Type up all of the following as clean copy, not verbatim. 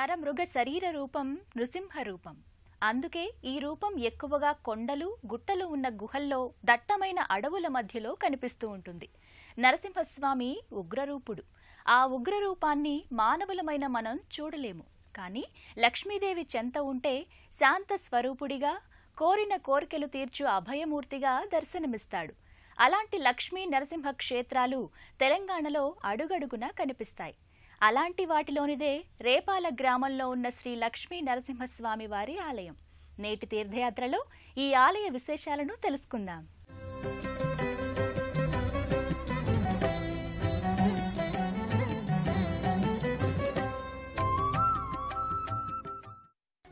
నరమృగ శరీర రూపం నృసింహ రూపం. అందుకే ఈ రూపం ఎక్కువగా కొండలు గుట్టలు ఉన్న గుహల్లో దట్టమైన అడవుల మధ్యలో కనిపిస్తూ ఉంటుంది. నరసింహస్వామి ఉగ్రరూపుడు. ఆ ఉగ్రరూపాన్ని మానవులమైన మనం చూడలేము. కానీ లక్ష్మీదేవి చెంత ఉంటే శాంత స్వరూపుడిగా, కోరిన కోరికలు తీర్చు అభయమూర్తిగా దర్శనమిస్తాడు. అలాంటి లక్ష్మీ నరసింహ క్షేత్రాలు తెలంగాణలో అడుగడుగునా కనిపిస్తాయి. అలాంటి వాటిలోనిదే రేపాల గ్రామంలో ఉన్న శ్రీ లక్ష్మీ నరసింహస్వామి వారి ఆలయం. నేటి తీర్థయాత్రలో ఈ ఆలయ విశేషాలను తెలుసుకుందాం.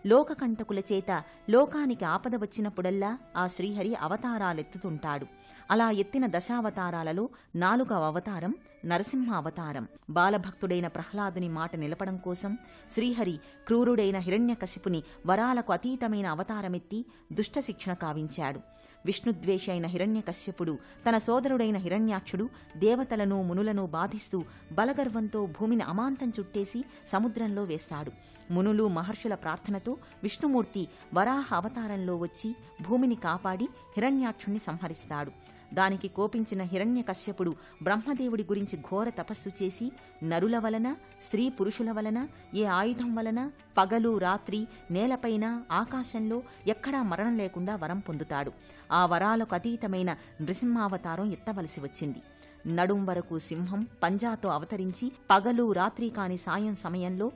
లోకకంటకుల చేత లోకానికి ఆపద వచ్చినప్పుడల్లా ఆ శ్రీహరి అవతారాలెత్తుతుంటాడు. అలా ఎత్తిన దశావతారాలలో 4వ అవతారం నరసింహ అవతారం. బాలభక్తుడైన ప్రహ్లాదుని మాట నిలపడం కోసం శ్రీహరి క్రూరుడైన హిరణ్యకశిపుని వరాలకు అతీతమైన అవతారమెత్తి దుష్టశిక్షణ కావించాడు. విష్ణుద్వేషి అయిన హిరణ్యకశ్యపుడు తన సోదరుడైన హిరణ్యాక్షుడు దేవతలను మునులను బాధిస్తూ బలగర్వంతో భూమిని అమాంతం చుట్టేసి సముద్రంలో వేస్తాడు. మునులు మహర్షుల ప్రార్థనతో విష్ణుమూర్తి వరాహ అవతారంలో వచ్చి భూమిని కాపాడి హిరణ్యాక్షుణ్ణి సంహరిస్తాడు. దానికి కోపించిన హిరణ్యకశ్యపుడు బ్రహ్మదేవుడి గురించి ఘోర తపస్సు చేసి నరుల వలన, స్త్రీ పురుషుల వలన, ఏ ఆయుధం వలన పగలు రాత్రి నేలపైన ఆకాశంలో ఎక్కడా మరణం లేకుండా వరం పొందుతాడు. ఆ వరాలకు అతీతమైన నృసింహావతారం ఎత్తవలసి వచ్చింది. నడుం వరకు సింహం పంజాతో అవతరించి పగలు రాత్రి కాని సాయం సమయంలో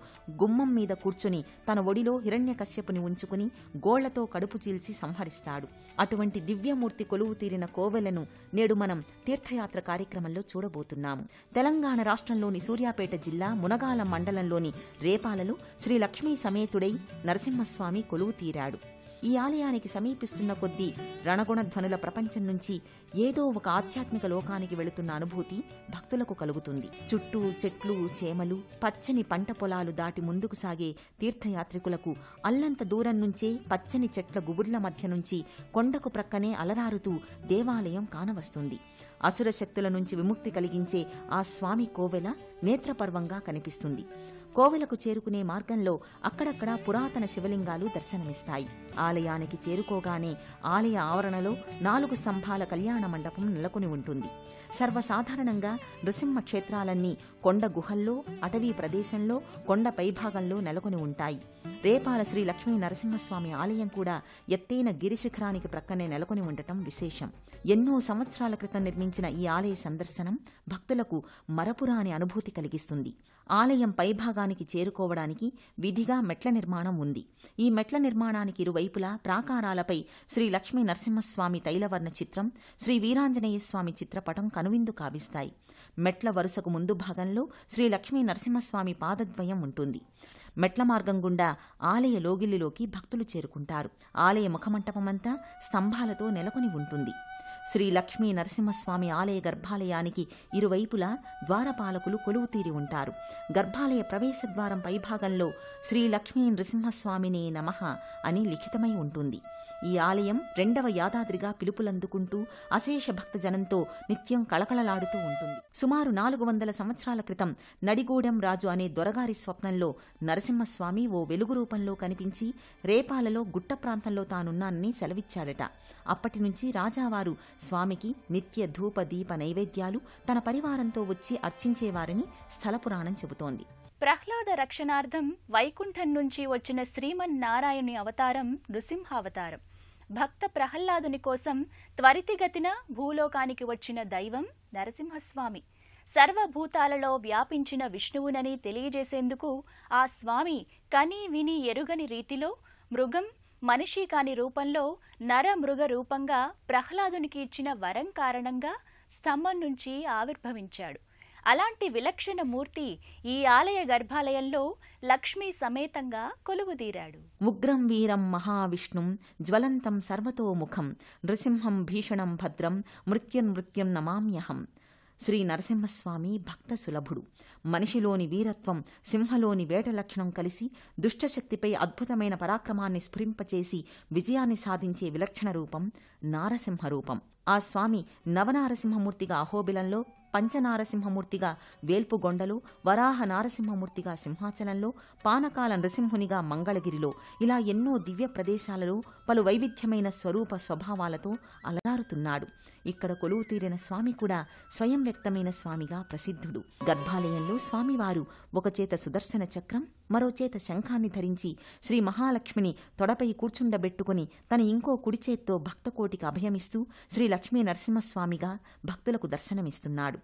గుమ్మం మీద కూర్చుని తన ఒడిలో హిరణ్యకశ్యపుని ఉంచుకుని గోళ్లతో కడుపు చీల్చి సంహరిస్తాడు. అటువంటి దివ్యమూర్తి కొలువు తీరిన కోవెలను నేడు మనం తీర్థయాత్ర కార్యక్రమంలో చూడబోతున్నాము. తెలంగాణ రాష్ట్రంలోని సూర్యాపేట జిల్లా మునగాల మండలంలోని రేపాలలో శ్రీ లక్ష్మీ సమేతుడై నరసింహస్వామి కొలువు తీరాడు. ఈ ఆలయానికి సమీపిస్తున్న కొద్దీ రణగుణధ్వనుల ప్రపంచం నుంచి ఏదో ఒక ఆధ్యాత్మిక లోకానికి వెళుతున్న అనుభూతి భక్తులకు కలుగుతుంది. చుట్టూ చెట్లు చేమలు పచ్చని పంట పొలాలు దాటి ముందుకు సాగే తీర్థయాత్రికులకు అల్లంత దూరం నుంచే పచ్చని చెట్ల గుబుర్ల మధ్య నుంచి కొండకు ప్రక్కనే అలరారుతూ దేవాలయం కానవస్తుంది. అసుర శక్తుల నుంచి విముక్తి కలిగించే ఆ స్వామి కోవెల నేత్రపర్వంగా కనిపిస్తుంది. కోవెలకు చేరుకునే మార్గంలో అక్కడక్కడ పురాతన శివలింగాలు దర్శనమిస్తాయి. ఆలయానికి చేరుకోగానే ఆలయ ఆవరణలో 4 స్తంభాల కళ్యాణ మండపం నెలకొని ఉంటుంది. సర్వసాధారణంగా నృసింహ క్షేత్రాలన్నీ కొండ గుహల్లో, అటవీ ప్రదేశంలో, కొండ పైభాగంలో నెలకొని ఉంటాయి. రేపాల శ్రీ లక్ష్మీ నరసింహస్వామి ఆలయం కూడా ఎత్తైన గిరిశిఖరానికి ప్రక్కనే నెలకొని ఉండటం విశేషం. ఎన్నో సంవత్సరాల క్రితం నిర్మించిన ఈ ఆలయ సందర్శనం భక్తులకు మరపురాని అనుభూతి కలిగిస్తుంది. ఆలయం పైభాగానికి చేరుకోవడానికి విధిగా మెట్ల నిర్మాణం ఉంది. ఈ మెట్ల నిర్మాణానికి ఇరువైపులా ప్రాకారాలపై శ్రీ లక్ష్మీ నరసింహస్వామి తైలవర్ణ చిత్రం, శ్రీ వీరాంజనేయస్వామి చిత్రపటం కనువిందు కావిస్తాయి. మెట్ల వరుసకు ముందు భాగంలో శ్రీ లక్ష్మీ నరసింహస్వామి పాదద్వయం ఉంటుంది. మెట్ల మార్గం గుండా ఆలయ లోగిలిలోకి భక్తులు చేరుకుంటారు. ఆలయ ముఖమంటపమంతా స్తంభాలతో నెలకొని ఉంటుంది. శ్రీ లక్ష్మీ నరసింహస్వామి ఆలయ గర్భాలయానికి ఇరువైపులా ద్వారపాలకులు కొలువు తీరి ఉంటారు. గర్భాలయ ప్రవేశద్వారం పైభాగంలో శ్రీ లక్ష్మీ నృసింహస్వామినే నమః అని లిఖితమై ఉంటుంది. ఈ ఆలయం 2వ యాదాద్రిగా పిలుపులందుకుంటూ అశేష భక్తజనంతో నిత్యం కళకళలాడుతూ ఉంటుంది. సుమారు 400 సంవత్సరాల క్రితం నడిగూడెం రాజు అనే దొరగారి స్వప్నంలో నరసింహస్వామి ఓ వెలుగు రూపంలో కనిపించి రేపాలలో గుట్ట ప్రాంతంలో తానున్నానని సెలవిచ్చాడట. అప్పటి నుంచి రాజావారు స్వామికి నిత్య ధూప దీప నైవేద్యాలు తన పరివారంతో వచ్చి అర్చించేవారని స్థల పురాణం చెబుతోంది. ప్రహ్లాద రక్షణార్థం వైకుంఠం నుంచి వచ్చిన శ్రీమన్నారాయణుని అవతారం నృసింహావతారం. భక్త ప్రహ్లాదుని కోసం త్వరితగతిన భూలోకానికి వచ్చిన దైవం నరసింహస్వామి. సర్వభూతాలలో వ్యాపించిన విష్ణువునని తెలియజేసేందుకు ఆ స్వామి కని విని ఎరుగని రీతిలో మృగం మనిషి కాని రూపంలో నరమృగ రూపంగా ప్రహ్లాదునికి ఇచ్చిన వరం కారణంగా స్తంభం నుంచి ఆవిర్భవించాడు. అలాంటి విలక్షణ మూర్తి ఈ ఆలయ గర్భాలయంలో లక్ష్మీ సమేతంగా కొలువుదీరాడు. ఉగ్రం వీరం మహావిష్ణుం జ్వలంతం సర్వతోముఖం నృసింహం భీషణం భద్రం మృత్యున్మృత్యం నమామ్యహం. శ్రీ నరసింహస్వామి భక్త సులభుడు. మనిషిలోని వీరత్వం, సింహలోని వేట లక్షణం కలిసి దుష్టశక్తిపై అద్భుతమైన పరాక్రమాన్ని స్ఫురింపచేసి విజయాన్ని సాధించే విలక్షణ రూపం నారసింహరూపం. ఆ స్వామి నవనారసింహమూర్తిగా అహోబిలంలో, పంచనారసింహమూర్తిగా వేల్పుగొండలో, వరాహ నారసింహమూర్తిగా సింహాచలంలో, పానకాల నృసింహునిగా మంగళగిరిలో, ఇలా ఎన్నో దివ్య ప్రదేశాలలో పలు వైవిధ్యమైన స్వరూప స్వభావాలతో అలరారుతున్నాడు. ఇక్కడ కొలువు తీరిన స్వామి కూడా స్వయం వ్యక్తమైన స్వామిగా ప్రసిద్ధుడు. గర్భాలయంలో స్వామివారు ఒక చేత సుదర్శన చక్రం, మరో చేత శంఖాన్ని ధరించి శ్రీ మహాలక్ష్మిని తొడపై కూర్చుండబెట్టుకుని తన ఇంకో కుడిచేత్తో భక్తకోటికి అభయమిస్తూ శ్రీ లక్ష్మీ నరసింహస్వామిగా భక్తులకు దర్శనమిస్తున్నాడు.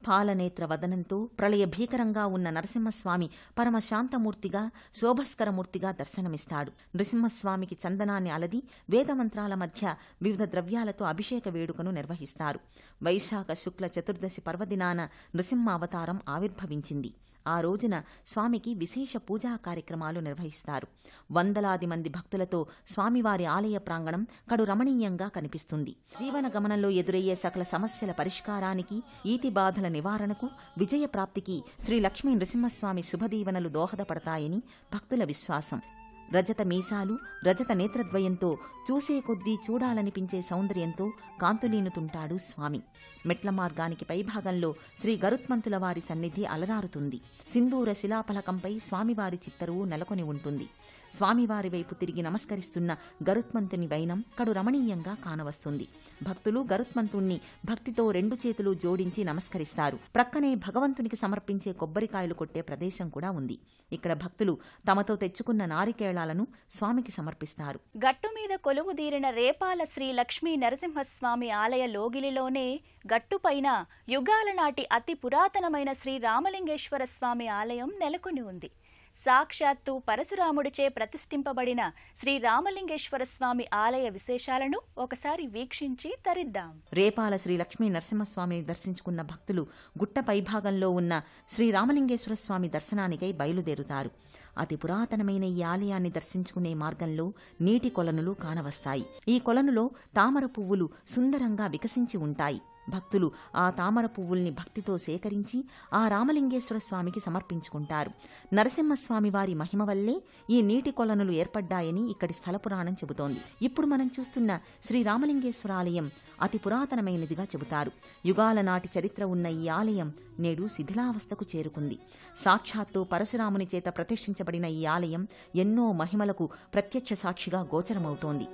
పాలనేత్ర వదనంతో ప్రళయ భీకరంగా ఉన్న నరసింహస్వామి పరమశాంతమూర్తిగా, శోభస్కరమూర్తిగా దర్శనమిస్తాడు. నృసింహస్వామికి చందనాన్ని అలది వేదమంత్రాల మధ్య వివిధ ద్రవ్యాలతో అభిషేక వేడుకను నిర్వహిస్తారు. వైశాఖ శుక్ల చతుర్దశి పర్వదినాన నృసింహ అవతారం ఆవిర్భవించింది. ఆ రోజున స్వామికి విశేష పూజా కార్యక్రమాలు నిర్వహిస్తారు. వందలాది మంది భక్తులతో స్వామివారి ఆలయ ప్రాంగణం కడు రమణీయంగా కనిపిస్తుంది. జీవన గమనంలో ఎదురయ్యే సకల సమస్యల పరిష్కారానికి, ఈతి బాధల నివారణకు, విజయప్రాప్తికి శ్రీ లక్ష్మీ నృసింహస్వామి శుభదీవెనలు దోహదపడతాయని భక్తుల విశ్వాసం. రజత మీసాలు, రజత నేత్రద్వయంతో చూసే కొద్దీ చూడాలనిపించే సౌందర్యంతో కాంతులీనుతుంటాడు స్వామి. మెట్ల మార్గానికి పైభాగంలో శ్రీ గరుత్మంతుల వారి సన్నిధి అలరారుతుంది. సింధూర శిలాఫలకంపై స్వామివారి చిత్తరువు నెలకొని ఉంటుంది. స్వామివారి వైపు తిరిగి నమస్కరిస్తున్న గరుత్మంతుని వైనం కడు రమణీయంగా కానవస్తుంది. భక్తులు గరుత్మంతుణ్ణి భక్తితో రెండు చేతులు జోడించి నమస్కరిస్తారు. ప్రక్కనే భగవంతునికి సమర్పించే కొబ్బరికాయలు కొట్టే ప్రదేశం కూడా ఉంది. ఇక్కడ భక్తులు తమతో తెచ్చుకున్న నారికేళాలను స్వామికి సమర్పిస్తారు. గట్టుమీద కొలువుదీరిన రేపాల శ్రీ లక్ష్మీ నరసింహస్వామి ఆలయ లోగిలిలోనే గట్టుపైన యుగాల నాటి అతి పురాతనమైన శ్రీ రామలింగేశ్వర స్వామి ఆలయం నెలకొని ఉంది. సాక్షాత్తు పరశురాముడిచే ప్రతిష్ఠింపబడిన శ్రీ రామలింగేశ్వర స్వామి ఆలయ విశేషాలను ఒకసారి వీక్షించి తరిద్దాం. రేపాల శ్రీ లక్ష్మీ నరసింహస్వామిని దర్శించుకున్న భక్తులు గుట్ట పైభాగంలో ఉన్న శ్రీ రామలింగేశ్వర స్వామి దర్శనానికై బయలుదేరుతారు. అతి పురాతనమైన ఈ ఆలయాన్ని దర్శించుకునే మార్గంలో నీటి కొలనులు కానవస్తాయి. ఈ కొలనులో తామర పువ్వులు సుందరంగా వికసించి ఉంటాయి. భక్తులు ఆ తామర పువ్వుల్ని భక్తితో సేకరించి ఆ రామలింగేశ్వర స్వామికి సమర్పించుకుంటారు. నరసింహస్వామి వారి మహిమ వల్లే ఈ నీటి కొలనులు ఏర్పడ్డాయని ఇక్కడి స్థల పురాణం చెబుతోంది. ఇప్పుడు మనం చూస్తున్న శ్రీ రామలింగేశ్వర ఆలయం అతి పురాతనమైనదిగా చెబుతారు. యుగాల నాటి చరిత్ర ఉన్న ఈ ఆలయం నేడు శిథిలావస్థకు చేరుకుంది. సాక్షాత్తు పరశురాముని చేత ప్రతిష్ఠించబడిన ఈ ఆలయం ఎన్నో మహిమలకు ప్రత్యక్ష సాక్షిగా గోచరమవుతోంది.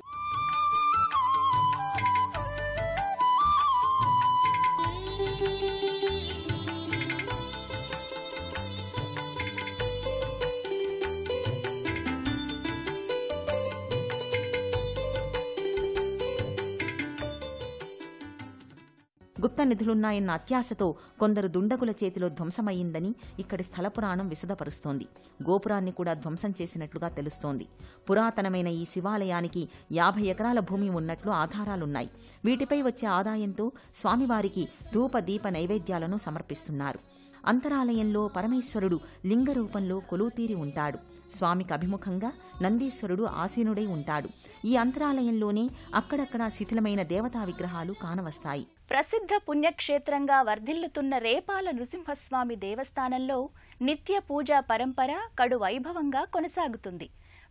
గుప్త నిధులున్నాయన్న అత్యాశతో కొందరు దుండగుల చేతిలో ధ్వంసమయ్యిందని ఇక్కడి స్థల పురాణం విశదపరుస్తోంది. గోపురాన్ని కూడా ధ్వంసం చేసినట్లుగా తెలుస్తోంది. పురాతనమైన ఈ శివాలయానికి 50 ఎకరాల భూమి ఉన్నట్లు ఆధారాలున్నాయి. వీటిపై వచ్చే ఆదాయంతో స్వామివారికి ధూప దీప నైవేద్యాలను సమర్పిస్తున్నారు. అంతరాలయంలో పరమేశ్వరుడు లింగ రూపంలో కొలువుతీరి ఉంటాడు. స్వామికి అభిముఖంగా నందీశ్వరుడు ఆసీనుడై ఉంటాడు. ఈ అంతరాలయంలోనే అక్కడక్కడా శిథిలమైన దేవతా విగ్రహాలు కానవస్తాయి. ప్రసిద్ధ పుణ్యక్షేత్రంగా వర్ధిల్లుతున్న రేపాల నృసింహస్వామి దేవస్థానంలో నిత్య పూజా పరంపర కడు వైభవంగా కొనసాగుతుంది.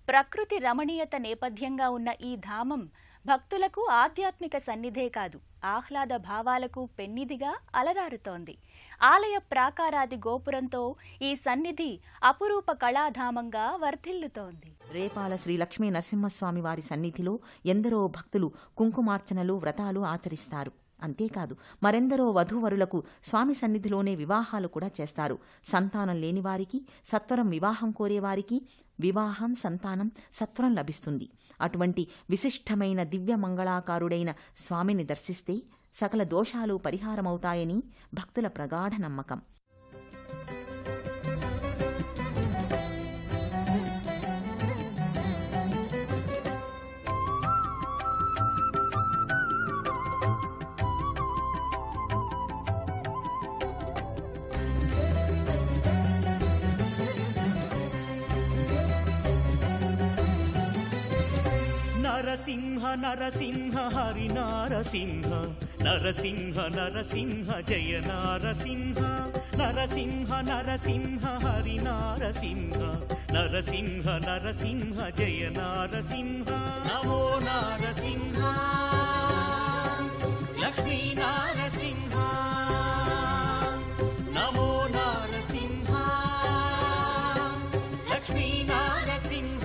ప్రకృతి రమణీయత నేపథ్యంగా ఉన్న ఈ ధామం భక్తులకు ఆధ్యాత్మిక సన్నిధే కాదు, ఆహ్లాద భావాలకు పెన్నిదిగా అలరారుతోంది. ఆలయ ప్రాకారాది గోపురంతో ఈ సన్నిధి అపురూప కళాధామంగా వర్ధిల్లుతోంది. రేపాల శ్రీ లక్ష్మీ నరసింహస్వామి వారి సన్నిధిలో ఎందరో భక్తులు కుంకుమార్చనలు, వ్రతాలు ఆచరిస్తారు. అంతేకాదు మరెందరో వధూవరులకు స్వామి సన్నిధిలోనే వివాహాలు కూడా చేస్తారు. సంతానం లేనివారికి, సత్వరం వివాహం కోరేవారికి వివాహం, సంతానం సత్వరం లభిస్తుంది. అటువంటి విశిష్టమైన దివ్య మంగళాకారుడైన స్వామిని దర్శిస్తే సకల దోషాలు పరిహారమవుతాయని భక్తుల ప్రగాఢ నమ్మకం. నరసింహ నరసింహ హరి నారసింహ నరసింహ నరసింహ జయ నారసింహ నరసింహ నరసింహ హరి నారసింహ నరసింహ నరసింహ జయ నారసింహ నమో నారసింహ లక్ష్మీ నారసింహ నమో నారసింహ లక్ష్మీ నారసింహ.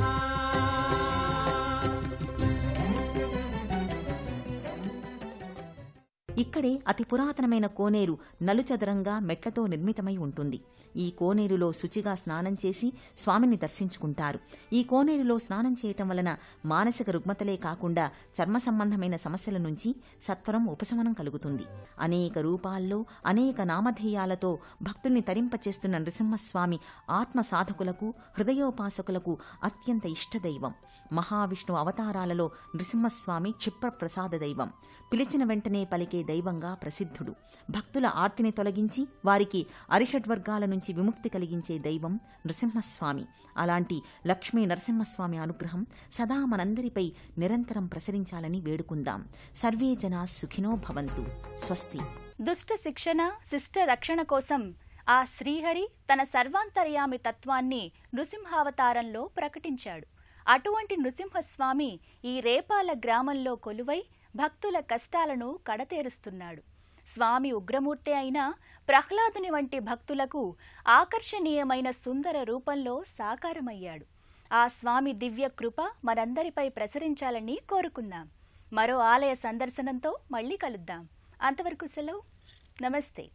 ఇక్కడే అతి పురాతనమైన కోనేరు నలుచదరంగా మెట్లతో నిర్మితమై ఉంటుంది. ఈ కోనేరులో శుచిగా స్నానం చేసి స్వామిని దర్శించుకుంటారు. ఈ కోనేరులో స్నానం చేయటం వలన మానసిక రుగ్మతలే కాకుండా చర్మ సంబంధమైన సమస్యల నుంచి సత్వరం ఉపశమనం కలుగుతుంది. అనేక రూపాల్లో అనేక నామధేయాలతో భక్తుల్ని తరింపచేస్తున్న నృసింహస్వామి ఆత్మ సాధకులకు హృదయోపాసకులకు అత్యంత ఇష్టదైవం. మహావిష్ణు అవతారాలలో నృసింహస్వామి క్షిప్రప్రసాద దైవం. పిలిచిన వెంటనే పలికే దైవంగా ప్రసిద్ధుడు. భక్తుల ఆర్తిని తొలగించి వారికి అరిషడ్వర్గాల నుంచి విముక్తి కలిగించే దైవం నృసింహస్వామి. అలాంటి లక్ష్మీ నరసింహస్వామి అనుగ్రహం సదా మనందరిపై నిరంతరం ప్రసరించాలని వేడుకుందాం. సర్వే జనా సుఖినో భవంతు. స్వస్తి. దుష్ట శిక్షణ శిష్ట రక్షణ కోసం ఆ శ్రీహరి తన సర్వాంతర్యామి తత్వాన్ని నృసింహావతారంలో ప్రకటించాడు. అటువంటి నృసింహస్వామి ఈ రేపాల గ్రామంలో కొలువై భక్తుల కష్టాలను కడతేరుస్తున్నాడు. స్వామి ఉగ్రమూర్తి అయిన ప్రహ్లాదుని వంటి భక్తులకు ఆకర్షణీయమైన సుందర రూపంలో సాకారమయ్యాడు. ఆ స్వామి దివ్య కృప మనందరిపై ప్రసరించాలని కోరుకుందాం. మరో ఆలయ సందర్శనంతో మళ్ళీ కలుద్దాం. అంతవరకు సెలవు. నమస్తే.